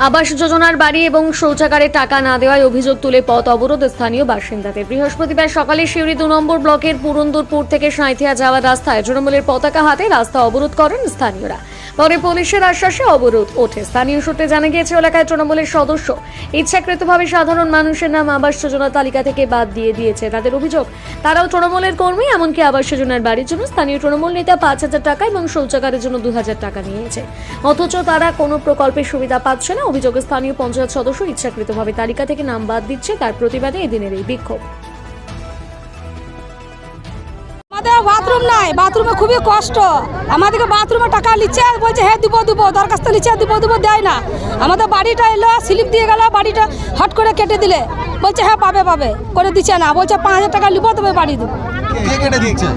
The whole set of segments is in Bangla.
আবাস যোজনার বাড়ি এবং শৌচাগারে টাকা না দেওয়ায় অভিযোগ তুলে পথ অবরোধ স্থানীয় বাসিন্দাদের। বৃহস্পতিবার সকালে সিউড়ি 2 নম্বর ব্লকের পুরন্দরপুর থেকে সাঁইথিয়া যাওয়ার রাস্তায় তৃণমূলের পতাকা হাতে রাস্তা অবরোধ করেন স্থানীয়রা। পরে পুলিশের আশ্বাসে অবরোধ ওঠে। স্থানীয় সূত্রে জানা গিয়েছে, এলাকায় তৃণমূলের সদস্য ইচ্ছাকৃতভাবে সাধারণ মানুষের নাম আবাস যোজনার তালিকা থেকে বাদ দিয়ে দিয়েছে। তাদের অভিযোগ, তারাও তৃণমূলের কর্মী। এমনকি আবাস যোজনার বাড়ির জন্য স্থানীয় তৃণমূল নেতা 5,000 টাকা এবং শৌচাগারের জন্য 2,000 টাকা নিয়েছে, অথচ তারা কোনো প্রকল্পের সুবিধা পাচ্ছে না। অভিযোগ, স্থানীয় পঞ্চায়েত সদস্য ইচ্ছাকৃতভাবে তালিকা থেকে নাম বাদ দিচ্ছে। তার প্রতিবাদে এদিনের এই বিক্ষোভ। আমাদের বাথরুম নাই, বাথরুমে খুবই কষ্ট। আমাদেরকে বাথরুমে টাকা নিচ্ছে, বলছে হ্যাঁ দিব দরখাস্ত নিচ্ছে, দিব দেয় না। আমাদের বাড়িটা এলো, স্লিপ দিয়ে গেল, বাড়িটা হট করে কেটে দিলে বলছে হ্যাঁ পাবে করে দিচ্ছে না, বলছে 5,000 টাকা নিব তবে বাড়ি দেবো। কে কেটে দিচ্ছে?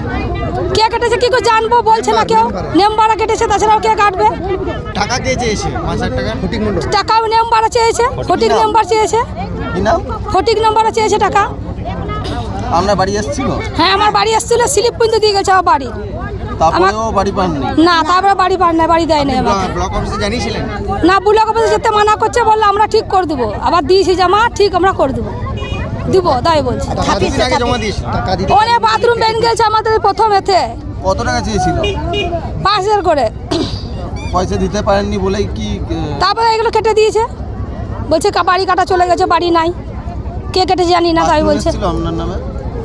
কে কেটেছে কি করে জানবো, বলছে না কেউ। নেম বাড়া কেটেছে, তাছাড়াও কে কাটবে? টাকা কে চেয়েছে? 5,000 টাকা ফটিক মন্ডল। টাকাও নেম বাড়া চেয়েছে, ফটিক নাম্বার চেয়েছে। কি নাম? ফটিক নাম্বারও চেয়েছে টাকা। আমরা বাড়ি আসছিল? হ্যাঁ আমার বাড়ি আসছিল, স্লিপ কিন্তু দিয়ে গেছে আমার বাড়ি। তারপরেও বাড়ি পাননি? না, তারপরে বাড়ি পান না, বাড়ি দেয় না আমাকে। ব্লক অফিসে জানিয়েছিলেন? না, ব্লক অফিসে যেতে মানা করছে, বললো আমরা ঠিক করে দেবো। আবার দিয়েছি জমা, ঠিক আমরা করে দেবো, তাই বলছি। কতদিন আগে জমা দিয়েছিল? টাকা দিতে অনেক বাথরুম বেন গেছে আমাদের প্রথম এতে। কত টাকা চেয়েছিল? 5,000 করে। পয়সা দিতে পারেননি বলেই কি? তারপরে এগুলো কেটে দিয়েছে, বলছে বাড়ি কাটা চলে গেছে, বাড়ি নাই। কে কেটে জানি না, তাই বলছে। আপনার নামে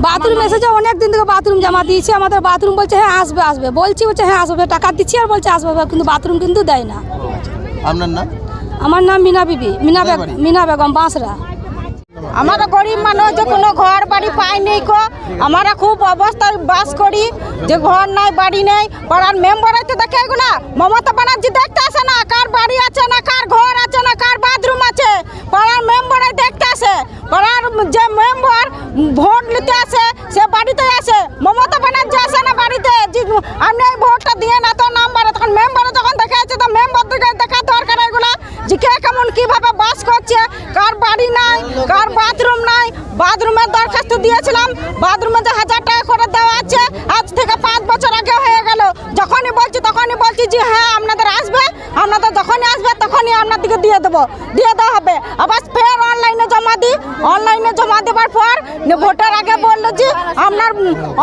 বাথরুম এসেছে, অনেক দিন থেকে বাথরুম জমা দিয়েছে আমাদের। বাথরুম বলছে হ্যাঁ আসবে বলছি, বলছে হ্যাঁ আসবে, টাকা দিচ্ছি আর বলছে আসবে, কিন্তু বাথরুম কিন্তু দেয় না। আপনার নাম? আমার নাম মিনা বিবি, মিনা বেগম বাঁশরা। আমরা গরিব মানুষ, যে কোনো ঘর বাড়ি পাইনি কো। আমরা খুব অবস্থায় বাস করি, যে ঘর নাই বাড়ি নেই। পাড়ার মেম্বার তো দেখে না, মমতা ব্যানার্জি দেখতে আসে না কার বাড়ি আছে না, কার ঘর আছে না, কার বাথরুম আছে। পাড়ার মেম্বারে দেখতে আসে। পাড়ার যে মেম্বার ভোট নিতে আসে, সে বাড়িতে আসে। মমতা ব্যানার্জি আসে না বাড়িতে, আপনি এই ভোটটা দিয়ে না তো নাম্বারে। তখন মেম্বারে যখন দেখে আছে, তো মেম্বার থেকে দেখা দরকার এগুলা, যে কে কেমন কিভাবে বাস করছে, কার বাড়ি নাই, কার বাথরুম নাই। বাথরুমের দরখাস্ত দিয়েছিলাম, বাথরুমে যে 1,000 টাকা করে দেওয়া আছে, আজ থেকে 5 বছর আগে হয়ে গেল। যখনই বলছি যে হ্যাঁ আপনাদের আসবে, আপনাদের যখনই আসবে তখনই আপনাদেরকে দিয়ে দেওয়া হবে। আবার ফের অনলাইনে জমা দিই। অনলাইনে জমা দেওয়ার পর ভোটের আগে বললো যে আপনার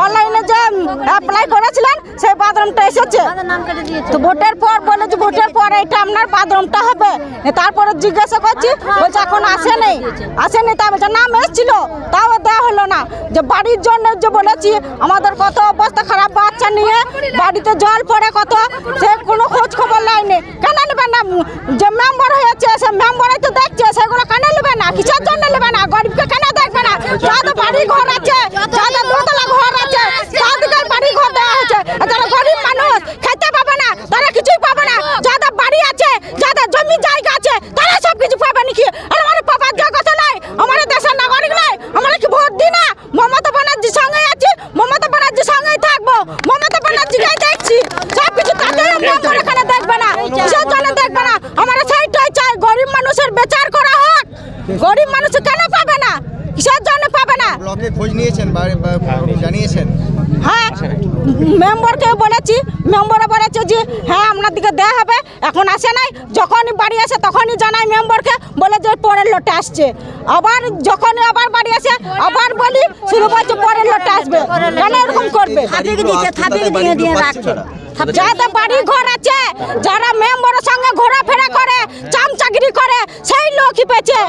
অনলাইনে যে অ্যাপ্লাই করেছিলেন সেই বাথরুমটা এসেছে। তো ভোটের পর বলে যে ভোটের পর এটা আপনার বাথরুমটা হবে। তারপরে জিজ্ঞাসা করছি, বলছে এখন আসেনি। তা বলছে নাম এসেছিল, তাও দেওয়া হলো না। যে বাড়ির জন্য যে বলেছি, আমাদের কত অবস্থা খারাপ, বাচ্চা নিয়ে বাড়িতে জল পড়ে কত, সে কোনো খোঁজ খবর লাইনি। কেন নেবে না? যে মেম্বার হয়েছে সে মেম্বারই তো দেখছে, সেগুলো কেন নেবে না? কিসের জন্য নেবে না? গরিবকে কেন দেখবে না? যাদের বাড়ি ঘর আছে, যাদের দোতলা ঘর আছে, তাদেরকে বাড়ি ঘর দেওয়া হয়েছে। যারা গরিব মানুষ খেতে পাবে না, তারা কিছুই পাবে না। যাদের বাড়ি আছে, যাদের জমি জায়গা আছে, তারা সব কিছু পাবে নাকি? আর আমার পাপার জগত নাই, আমার দেশের নাগরিক নাই। আমরা কি ভোট দিই না? মমতা ব্যানার্জির সঙ্গে আছি, মমতা ব্যানার্জির সঙ্গেই থাকবো, মমতা ব্যানার্জিকেই দেখছি। সব কিছু তাদের মেম্বার এখানে দেখবে না, কিসের জন্য দেখবে না? আমরা সেইটাই চাই, গরিব মানুষের বিচার করা হোক। গরিব মানুষ কেন পাবে না? কিসের জন্য পাবে না? ব্লকে খোঁজ নিয়েছেন, জানিয়েছেন? হ্যাঁ, মেম্বারকে বলেছি, মেম্বারে বলেছে যে হ্যাঁ আপনাদেরকে দেওয়া হবে। এখন আসে নাই, যখনই বাড়ি আসে তখনই জানাই মেম্বারকে, বলে যে পরের লটে আসছে। আবার যখনই আবার বাড়ি আসে আবার বলি, শুরু করছে পরের লটে আসবে। কেন এরকম করবে? যাদের বাড়ি ঘর আছে, যারা মেম্বারের সঙ্গে ঘোরাফেরা করে, চামচাগিরি করে, সেই লোকই পেয়েছে,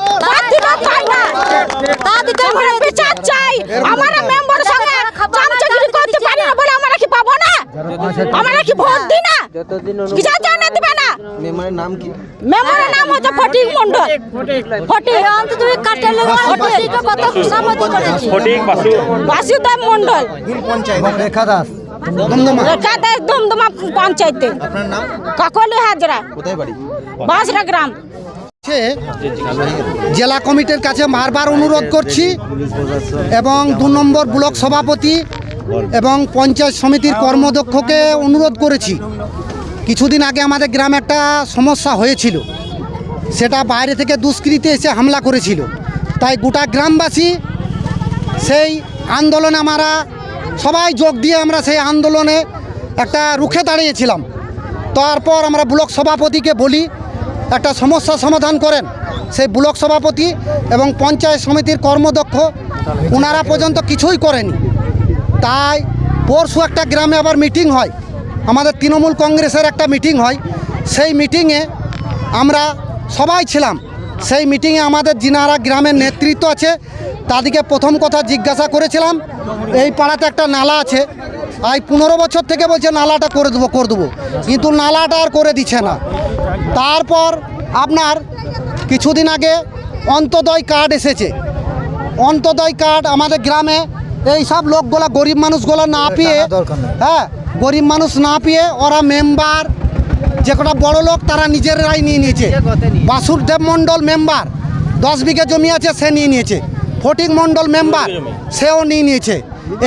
আমরা বিচার চাই। আমরা মেম্বারের সঙ্গে চামচাগিরি করতে পারি না বলে আমরা কি পাবো না? আমরা কি ভোট দিই না? কিসের জন্য দিবে না? মেম্বারের নাম কি? মেম্বারের নাম হচ্ছে ফটিক মন্ডল। বাসুদেব মন্ডল। রেখা দাস, দমদমা পঞ্চায়েতে। আপনার নাম? কাকলি হাজরা। কোথায় বাড়ি? বাঁশরা গ্রাম। জেলা কমিটির কাছে বারবার অনুরোধ করছি এবং 2 নম্বর ব্লক সভাপতি এবং পঞ্চায়েত সমিতির কর্মদক্ষকে অনুরোধ করেছি। কিছুদিন আগে আমাদের গ্রামে একটা সমস্যা হয়েছিল, সেটা বাইরে থেকে দুষ্কৃতী এসে হামলা করেছিল। তাই গোটা গ্রামবাসী সেই আন্দোলনে আমরা সবাই যোগ দিয়ে আমরা সেই আন্দোলনে একটা রুখে দাঁড়িয়েছিলাম। তারপর আমরা ব্লক সভাপতিকে বলি একটা সমস্যা সমাধান করেন। সেই ব্লক সভাপতি এবং পঞ্চায়েত সমিতির কর্মদক্ষ ওনারা পর্যন্ত কিছুই করেনি। তাই পরশু একটা গ্রামে আবার মিটিং হয়, আমাদের তৃণমূল কংগ্রেসের একটা মিটিং হয়। সেই মিটিংয়ে আমরা সবাই ছিলাম। সেই মিটিংয়ে আমাদের যিনারা গ্রামের নেতৃত্ব আছে তাদেরকে প্রথম কথা জিজ্ঞাসা করেছিলাম, এই পাড়াতে একটা নালা আছে, আজ 15 বছর থেকে বলছে নালাটা করে দেবো, কিন্তু নালাটা আর করে দিচ্ছে না। তারপর আপনার কিছুদিন আগে অন্তোদয় কার্ড এসেছে। অন্তোদয় কার্ড আমাদের গ্রামে এই সব লোকগুলা গরিব মানুষগুলো না পেয়ে, গরিব মানুষ না পেয়ে ওরা মেম্বার যে কটা বড় লোক তারা নিজেরাই নিয়ে নিয়েছে। বাসুদেব মণ্ডল মেম্বার 10 বিঘা জমি আছে, সে নিয়ে নিয়েছে। ফটিক মণ্ডল মেম্বার, সেও নিয়ে নিয়েছে।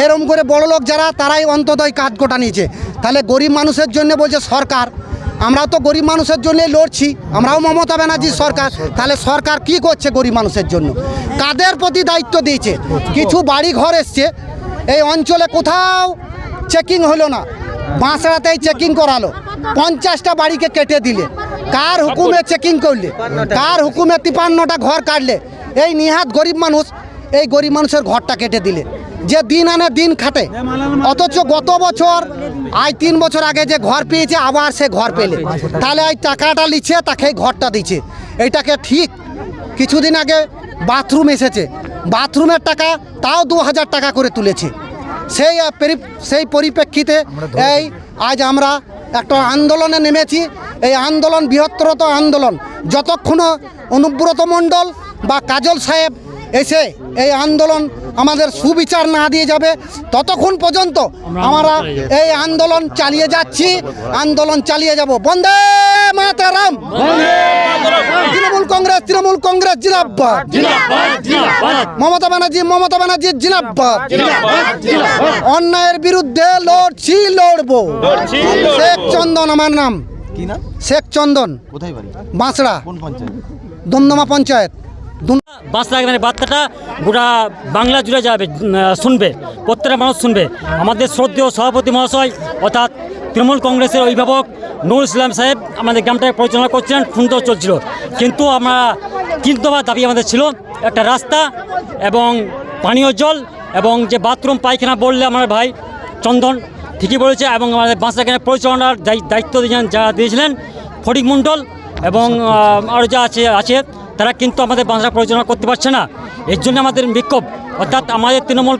এরম করে বড় লোক যারা তারাই অন্তোদয় কার্ড গোটা নিয়েছে। তাহলে গরিব মানুষের জন্য বলছে সরকার, আমরাও তো গরিব মানুষের জন্য লড়ছি, আমরাও মমতা ব্যানার্জির সরকার। তাহলে সরকার কি করছে গরিব মানুষের জন্য? কাদের প্রতি দায়িত্ব দিয়েছে? কিছু বাড়ি ঘর এসছে, এই অঞ্চলে কোথাও চেকিং হলো না, বাঁশড়াতেই চেকিং করালো, 50টা বাড়িকে কেটে দিলে। কার হুকুমে চেকিং করলে? কার হুকুমে 53টা ঘর কাটলে? এই নিহাত গরিব মানুষ, এই গরিব মানুষের ঘরটা কেটে দিলে, যে দিন আনে দিন খাটে। অথচ গত বছর আজ 3 বছর আগে যে ঘর পেয়েছে আবার সে ঘর পেলে, তাহলে এই টাকাটা লিচ্ছে তাকে ঘরটা দিচ্ছে। এইটাকে ঠিক? কিছুদিন আগে বাথরুম এসেছে, বাথরুমের টাকা তাও 2000 টাকা করে তুলেছে। সেই পরিপ্রেক্ষিতে এই আজ আমরা একটা আন্দোলনে নেমেছি। এই আন্দোলন বৃহত্তরত আন্দোলন, যতক্ষণ অনুব্রত মণ্ডল বা কাজল সাহেব এসে এই আন্দোলন আমাদের সুবিচার না দিয়ে যাবে ততক্ষণ পর্যন্ত আমরা এই আন্দোলন চালিয়ে যাচ্ছি, আন্দোলন চালিয়ে যাব। বন্দে মাতরম। তৃণমূল কংগ্রেস জিন্দাবাদ। মমতা ব্যানার্জি জিন্দাবাদ। অন্যায়ের বিরুদ্ধে লড়বো। শেখ চন্দন আমার নাম। কি নাম? শেখ চন্দন। কোথায় বাড়ি? বাঁশড়া, কোন পঞ্চায়েত? দমদমা পঞ্চায়েত। বাঁশড়া গ্রামের বার্তাটা গোটা বাংলা জুড়ে যাবে, শুনবে, প্রত্যেকটা মানুষ শুনবে। আমাদের শ্রদ্ধেয় সভাপতি মহাশয় অর্থাৎ তৃণমূল কংগ্রেসের অভিভাবক নুরুল ইসলাম সাহেব আমাদের গ্রামটাকে পরিচালনা করছিলেন, সুন্দর চলছিল। কিন্তু আমরা 3 দফা দাবি আমাদের ছিল, একটা রাস্তা এবং পানীয় জল এবং যে বাথরুম পায়খানা বললে আমার ভাই চন্দন ঠিকই বলেছে। এবং আমাদের বাঁশড়া গ্রামের পরিচালনার দায়িত্ব যারা দিয়েছিলেন ফটিক মণ্ডল এবং আরও যা আছে তারা কিন্তু আমাদের বাঁশড়া পরিচালনা করতে পারছে না। এর জন্য আমাদের বিক্ষোভ। অর্থাৎ আমাদের তৃণমূল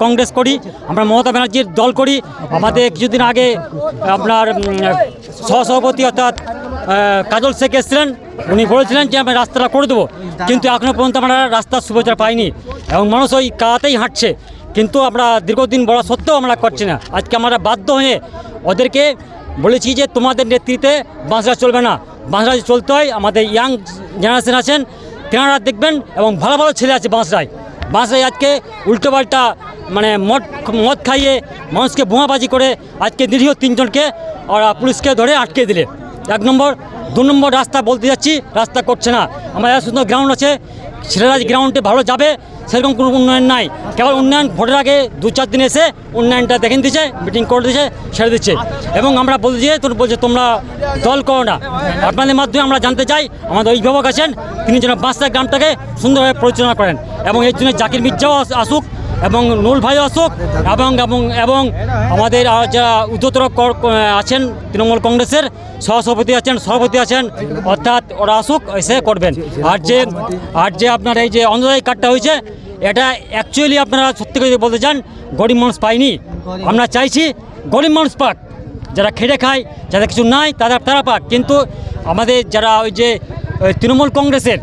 কংগ্রেস করি, আমরা মমতা ব্যানার্জির দল করি। আমাদের কিছুদিন আগে আপনার সহসভাপতি অর্থাৎ কাজল শেখ এসেছিলেন, উনি বলেছিলেন যে আমরা রাস্তাটা করে দেবো, কিন্তু এখনও পর্যন্ত আমরা রাস্তার সুবিধা পাইনি এবং মানুষ ওই কাতেই হাঁটছে। কিন্তু আমরা দীর্ঘদিন বলা সত্ত্বেও আমরা করছি না। আজকে আমরা বাধ্য হয়ে ওদেরকে বলেছি যে তোমাদের নেতৃত্বে বাঁশড়া চলবে না, বাঁশড়া চলতে হয়। আমাদের ইয়াং জেনারেশন আছেন, তেনারা দেখবেন, এবং ভালো ভালো ছেলে আছে বাঁশড়ায়। আজকে উল্টোপাল্টা মানে মদ খাইয়ে মানুষকে বোমাবাজি করে আজকে নিরীহ 3 জনকে ওরা পুলিশকে ধরে আটকে দিলে। 1 নম্বর। 2 নম্বর রাস্তা বলতে যাচ্ছি, রাস্তা করছে না। আমাদের সুন্দর গ্রাউন্ড আছে, ছেলেরা গ্রাউন্ডে ভালো যাবে সেরকম কোনো উন্নয়ন নাই। কেবল উন্নয়ন ভোটের আগে 2-4 দিন এসে উন্নয়নটা দেখে দিচ্ছে, মিটিং করে দিচ্ছে, ছেড়ে দিচ্ছে। এবং আমরা বলছি বলছে তোমরা দল করো না। আপনাদের মাধ্যমে আমরা জানতে চাই, আমাদের অভিভাবক আছেন, তিনি যেন বাঁশড়া গ্রামটাকে সুন্দরভাবে পরিচালনা করেন। এবং এর জন্য জাকির মির্জাও আসুক এবং নুরুল ভাইও আসুক এবং আমাদের যারা উচ্চতর আছেন তৃণমূল কংগ্রেসের সহসভাপতি আছেন অর্থাৎ ওরা আসুক, এসে করবেন। আর যে আপনার এই যে অন্তোদয় কার্ডটা হয়েছে, এটা অ্যাকচুয়ালি আপনারা সত্যি করে বলতে চান গরিব মানুষ পায়নি। আমরা চাইছি গরিব মানুষ পাক, যারা খেটে খায়, যাদের কিছু নাই তারা পাক। কিন্তু আমাদের যারা ওই যে তৃণমূল কংগ্রেসের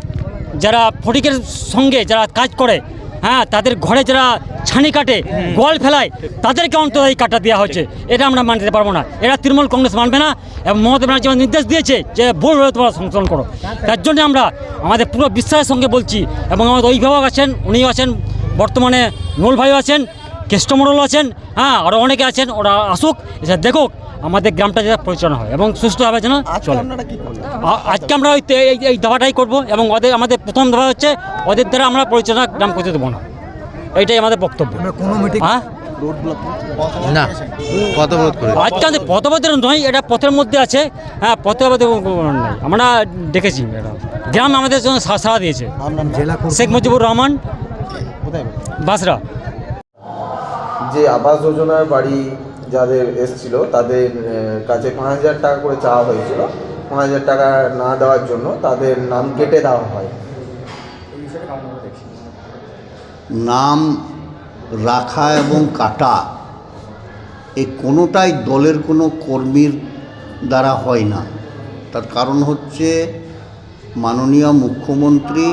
যারা ফটিকের সঙ্গে যারা কাজ করে, হ্যাঁ, তাদের ঘরে যারা ছানি কাটে, গোয়াল ফেলায়, তাদেরকে অন্তোদয় কার্ডটা দেওয়া হয়েছে। এটা আমরা মানতে পারবো না, এটা তৃণমূল কংগ্রেস মানবে না। এবং মমতা ব্যানার্জি নির্দেশ দিয়েছে যে ভুল হলে তোমরা সংশোধন করো। তার জন্য আমরা আমাদের পুরো বিশ্বাসের সঙ্গে বলছি। এবং আমাদের অভিভাবক আছেন, উনিও আছেন, বর্তমানে নুরুল ভাইও আছেন, কেষ্ট মণ্ডলও আছেন, হ্যাঁ, আরও অনেকে আছেন। ওরা আসুক, এসে দেখুক আমাদের গ্রামটা যেন পরিচালনা হয় এবং সুষ্ঠুভাবে যেন চলে। আজকে আমরা এই দাবাটাই করবো। এবং আমাদের প্রথম দাবা হচ্ছে ওদের দ্বারা আমরা পরিচালনা গ্রাম করতে দেবো না, এইটাই আমাদের বক্তব্য। রোড ব্লক না কত বোধ করে আজকে আমাদের পথবদের নয়, এটা পথের মধ্যে আছে। হ্যাঁ, পথবদের নাই, আমরা দেখেছি এটা। গ্রাম আমাদের জন্য সাড়া দিয়েছে। জেলা শেখ মুজিবুর রহমান, কোথায় বাসরা। যে আবাস যোজনার বাড়ি যাদের এসছিল তাদের কাছে 5,000 টাকা করে চাওয়া হয়েছিল। 5,000 টাকা না দেওয়ার জন্য তাদের নাম কেটে দেওয়া হয়। নাম রাখা এবং কাটা এই কোনোটাই দলের কোনো কর্মীর দ্বারা হয় না। তার কারণ হচ্ছে মাননীয় মুখ্যমন্ত্রী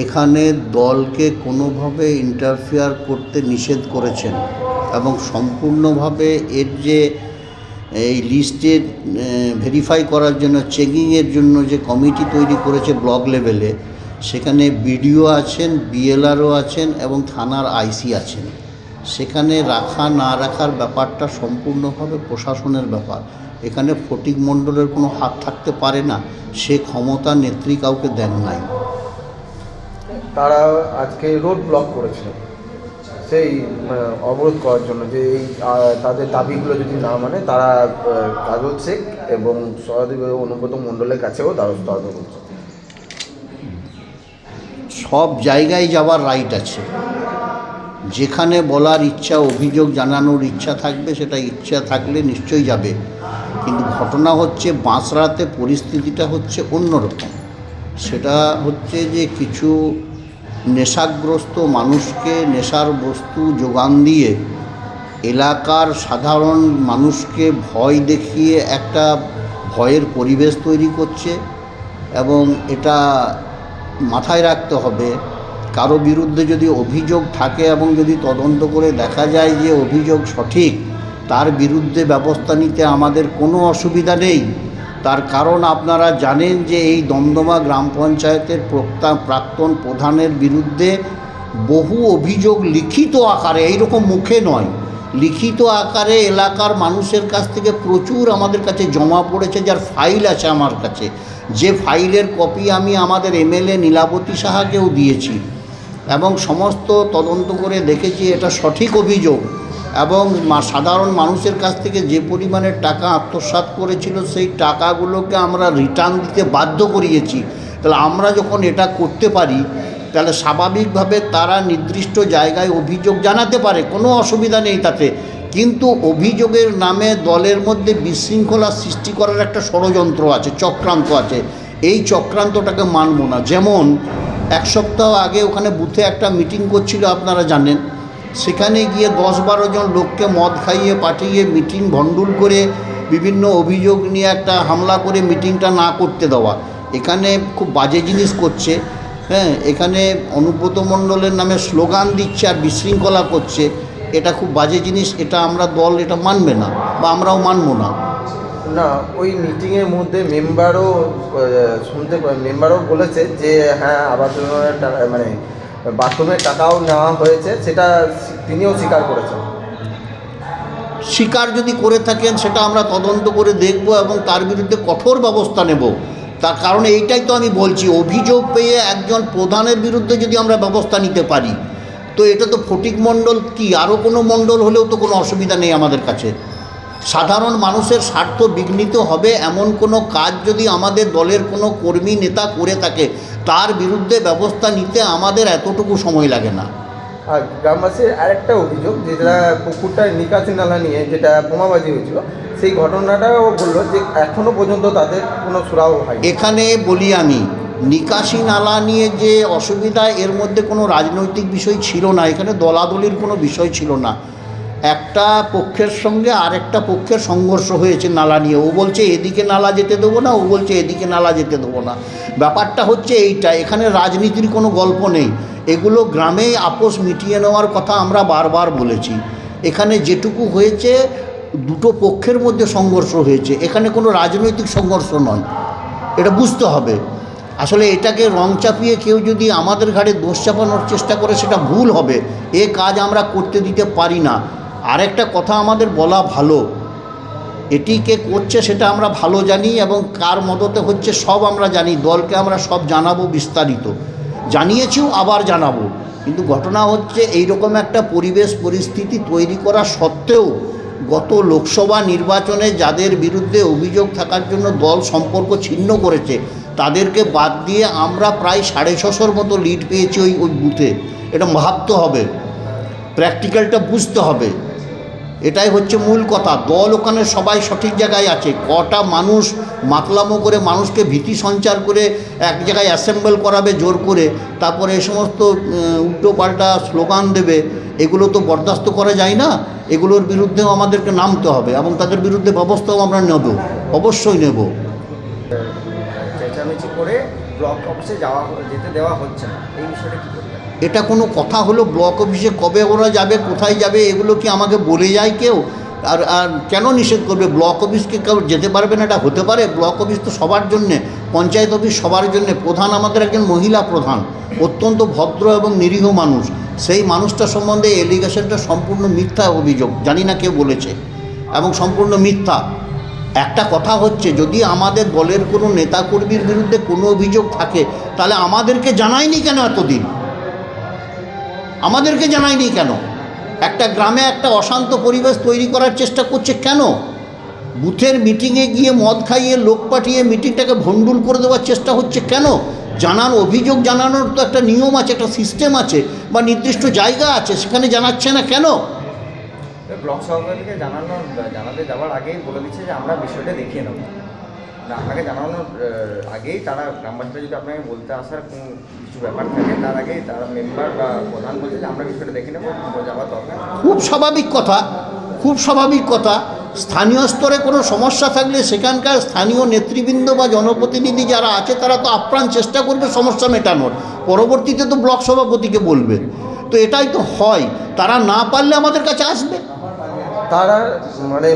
এখানে দলকে কোনোভাবে ইন্টারফেয়ার করতে নিষেধ করেছেন এবং সম্পূর্ণভাবে এর যে এই লিস্টে ভেরিফাই করার জন্য চেকিংয়ের জন্য যে কমিটি তৈরি করেছে ব্লক লেভেলে, সেখানে বিডিও আছেন, বিএলআরও আছেন এবং থানার আইসি আছেন। সেখানে রাখা না রাখার ব্যাপারটা সম্পূর্ণভাবে প্রশাসনের ব্যাপার। এখানে ফটিক মণ্ডলের কোনো হাত থাকতে পারে না, সে ক্ষমতা নেত্রী কাউকে দেন নাই। তারা আজকে রোড ব্লক করেছিল সেই অবরোধ করার জন্য, যে এই তাদের দাবিগুলো যদি না মানে তারা কাজল শেখ এবং সহদেব অনুব্রত মণ্ডলের কাছেও দ্বারস্থ করছে। সব জায়গায় যাওয়ার রাইট আছে, যেখানে বলার ইচ্ছা, অভিযোগ জানানোর ইচ্ছা থাকবে, সেটা ইচ্ছা থাকলে নিশ্চয়ই যাবে। কিন্তু ঘটনা হচ্ছে বাঁশরাতে পরিস্থিতিটা হচ্ছে অন্যরকম। সেটা হচ্ছে যে কিছু নেশাগ্রস্ত মানুষকে নেশার বস্তু যোগান দিয়ে এলাকার সাধারণ মানুষকে ভয় দেখিয়ে একটা ভয়ের পরিবেশ তৈরি করছে। এবং এটা মাথায় রাখতে হবে, কারো বিরুদ্ধে যদি অভিযোগ থাকে এবং যদি তদন্ত করে দেখা যায় যে অভিযোগ সঠিক, তার বিরুদ্ধে ব্যবস্থা নিতে আমাদের কোনো অসুবিধা নেই। তার কারণ আপনারা জানেন যে এই দমদমা গ্রাম পঞ্চায়েতের প্রাক্তন প্রধানের বিরুদ্ধে বহু অভিযোগ লিখিত আকারে, এইরকম মুখে নয়, লিখিত আকারে এলাকার মানুষের কাছ থেকে প্রচুর আমাদের কাছে জমা পড়েছে, যার ফাইল আছে আমার কাছে। যে ফাইলের কপি আমি আমাদের এমএলএ নীলাবতী সাহাকেও দিয়েছি এবং সমস্ত তদন্ত করে দেখেছি এটা সঠিক অভিযোগ। এবং সাধারণ মানুষের কাছ থেকে যে পরিমাণের টাকা আত্মসাৎ করেছিল সেই টাকাগুলোকে আমরা রিটার্ন দিতে বাধ্য করিয়েছি। তাহলে আমরা যখন এটা করতে পারি, তাহলে স্বাভাবিকভাবে তারা নির্দিষ্ট জায়গায় অভিযোগ জানাতে পারে, কোনো অসুবিধা নেই তাতে। কিন্তু অভিযোগের নামে দলের মধ্যে বিশৃঙ্খলা সৃষ্টি করার একটা ষড়যন্ত্র আছে, চক্রান্ত আছে। এই চক্রান্তটাকে মানব না। যেমন এক সপ্তাহ আগে ওখানে বুথে একটা মিটিং করছিল, আপনারা জানেন। সেখানে গিয়ে 10-12 জন লোককে মদ খাইয়ে পাঠিয়ে মিটিং ভণ্ডুল করে বিভিন্ন অভিযোগ নিয়ে একটা হামলা করে মিটিংটা না করতে দেওয়া, এখানে খুব বাজে জিনিস করছে। হ্যাঁ, এখানে অনুব্রত মণ্ডলের নামে স্লোগান দিচ্ছে আর বিশৃঙ্খলা করছে, এটা খুব বাজে জিনিস। এটা আমরা দল এটা মানবে না বা আমরাও মানব না। না, ওই মিটিংয়ের মধ্যে মেম্বারও বলেছে যে হ্যাঁ আবাস যোজনার টাকা মানে বাথরুমের টাকাও নেওয়া হয়েছে, সেটা তিনিও স্বীকার করেছেন। স্বীকার যদি করে থাকেন সেটা আমরা তদন্ত করে দেখব এবং তার বিরুদ্ধে কঠোর ব্যবস্থা নেব। তার কারণ এইটাই তো আমি বলছি, অভিযোগ পেয়ে একজন প্রধানের বিরুদ্ধে যদি আমরা ব্যবস্থা নিতে পারি, তো এটা তো ফটিক মণ্ডল কি আরও কোনো মণ্ডল হলেও তো কোনো অসুবিধা নেই আমাদের কাছে। সাধারণ মানুষের স্বার্থ বিঘ্নিত হবে এমন কোনো কাজ যদি আমাদের দলের কোনো কর্মী নেতা করে থাকে, তার বিরুদ্ধে ব্যবস্থা নিতে আমাদের এতটুকু সময় লাগে না। আর গ্রামবাসীর আরেকটা অভিযোগ, যেটা পুকুরটার নিকাশি নালা নিয়ে যেটা বোমাবাজি হয়েছিল, সেই ঘটনাটাও বললো যে এখনও পর্যন্ত তাদের কোনো সুরাও হয়। এখানে বলি আমি, নিকাশি নালা নিয়ে যে অসুবিধা, এর মধ্যে কোনো রাজনৈতিক বিষয় ছিল না, এখানে দলাদলির কোনো বিষয় ছিল না। একটা পক্ষের সঙ্গে আরেকটা পক্ষের সংঘর্ষ হয়েছে নালা নিয়ে। ও বলছে এদিকে নালা যেতে দেবো না, ও বলছে এদিকে নালা যেতে দেবো না। ব্যাপারটা হচ্ছে এইটা, এখানে রাজনীতির কোনো গল্প নেই। এগুলো গ্রামেই আপোষ মিটিয়ে নেওয়ার কথা আমরা বারবার বলেছি। এখানে যেটুকু হয়েছে দুটো পক্ষের মধ্যে সংঘর্ষ হয়েছে, এখানে কোনো রাজনৈতিক সংঘর্ষ নয়, এটা বুঝতে হবে। আসলে এটাকে রং চাপিয়ে কেউ যদি আমাদের ঘাড়ে দোষ চাপানোর চেষ্টা করে, সেটা ভুল হবে। এ কাজ আমরা করতে দিতে পারি না। আরেকটা কথা আমাদের বলা ভালো, এটি কে করছে সেটা আমরা ভালো জানি এবং কার মদতে হচ্ছে সব আমরা জানি। দলকে আমরা সব জানাবো বিস্তারিত। জানিয়েছিও, আবার জানাবো। কিন্তু ঘটনা হচ্ছে এইরকম একটা পরিবেশ পরিস্থিতি তৈরি করা সত্ত্বেও গত লোকসভা নির্বাচনে যাদের বিরুদ্ধে অভিযোগ থাকার জন্য দল সম্পর্ক ছিন্ন করেছে তাদেরকে বাদ দিয়ে আমরা প্রায় 650 মতো লিড পেয়েছি ওই বুথে। এটা ভাবতে হবে, প্র্যাকটিক্যালটা বুঝতে হবে, এটাই হচ্ছে মূল কথা। দল ওখানে সবাই সঠিক জায়গায় আছে, কটা মানুষ মাতলামো করে মানুষকে ভীতি সঞ্চার করে এক জায়গায় অ্যাসেম্বল করাবে জোর করে, তারপরে এ সমস্ত উল্টোপাল্টা স্লোগান দেবে, এগুলো তো বরদাস্ত করা যায় না। এগুলোর বিরুদ্ধেও আমাদেরকে নামতে হবে এবং তাদের বিরুদ্ধে ব্যবস্থাও আমরা নেব, অবশ্যই নেব। চেঁচামেচি করে ব্লক অফিসে যেতে দেওয়া হচ্ছে না, এই বিষয়টা কী করবেন? এটা কোনো কথা হলো? ব্লক অফিসে কবে ওরা যাবে, কোথায় যাবে, এগুলো কি আমাকে বলে যায় কেউ? আর কেন নিষেধ করবে? ব্লক অফিসকে কেউ যেতে পারবে না, এটা হতে পারে? ব্লক অফিস তো সবার জন্যে, পঞ্চায়েত অফিস সবার জন্যে। প্রধান আমাদের একজন মহিলা প্রধান, অত্যন্ত ভদ্র এবং নিরীহ মানুষ। সেই মানুষটা সম্বন্ধে এলিগেশনটা সম্পূর্ণ মিথ্যা অভিযোগ, জানি না কেউ বলেছে, এবং সম্পূর্ণ মিথ্যা। একটা কথা হচ্ছে, যদি আমাদের দলের কোনো নেতাকর্মীর বিরুদ্ধে কোনো অভিযোগ থাকে তাহলে আমাদেরকে জানায়নি কেন এতদিন? আমাদেরকে জানায়নি কেন? একটা গ্রামে একটা অশান্ত পরিবেশ তৈরি করার চেষ্টা করছে কেন? বুথের মিটিংয়ে গিয়ে মদ খাইয়ে লোক পাঠিয়ে মিটিংটাকে ভণ্ডুল করে দেওয়ার চেষ্টা হচ্ছে কেন? অভিযোগ জানানোর তো একটা নিয়ম আছে, একটা সিস্টেম আছে, বা নির্দিষ্ট জায়গা আছে, সেখানে জানাচ্ছে না কেন? ব্লক সভাপতিকে জানাতে যাওয়ার আগেই বলে দিচ্ছে যে আমরা বিষয়টা দেখিয়ে নেব। না, আপনাকে জানানোর আগেই তারা গ্রামবাসীরা যদি আপনাকে বলতে আসার কিছু ব্যাপার থাকে, তার আগেই তারা মেম্বার বা প্রধান বলছে যে আমরা বিষয়টা দেখে নেব, যাওয়ার দরকার। খুব স্বাভাবিক কথা, খুব স্বাভাবিক কথা। স্থানীয় স্তরে কোনো সমস্যা থাকলে সেখানকার স্থানীয় নেতৃবৃন্দ বা জনপ্রতিনিধি যারা আছে তারা তো আপ্রাণ চেষ্টা করবে সমস্যা মেটানোর, পরবর্তীতে তো ব্লক সভাপতিকে বলবে। তো এটাই তো হয়, তারা না পারলে আমাদের কাছে আসবে। তারা মানে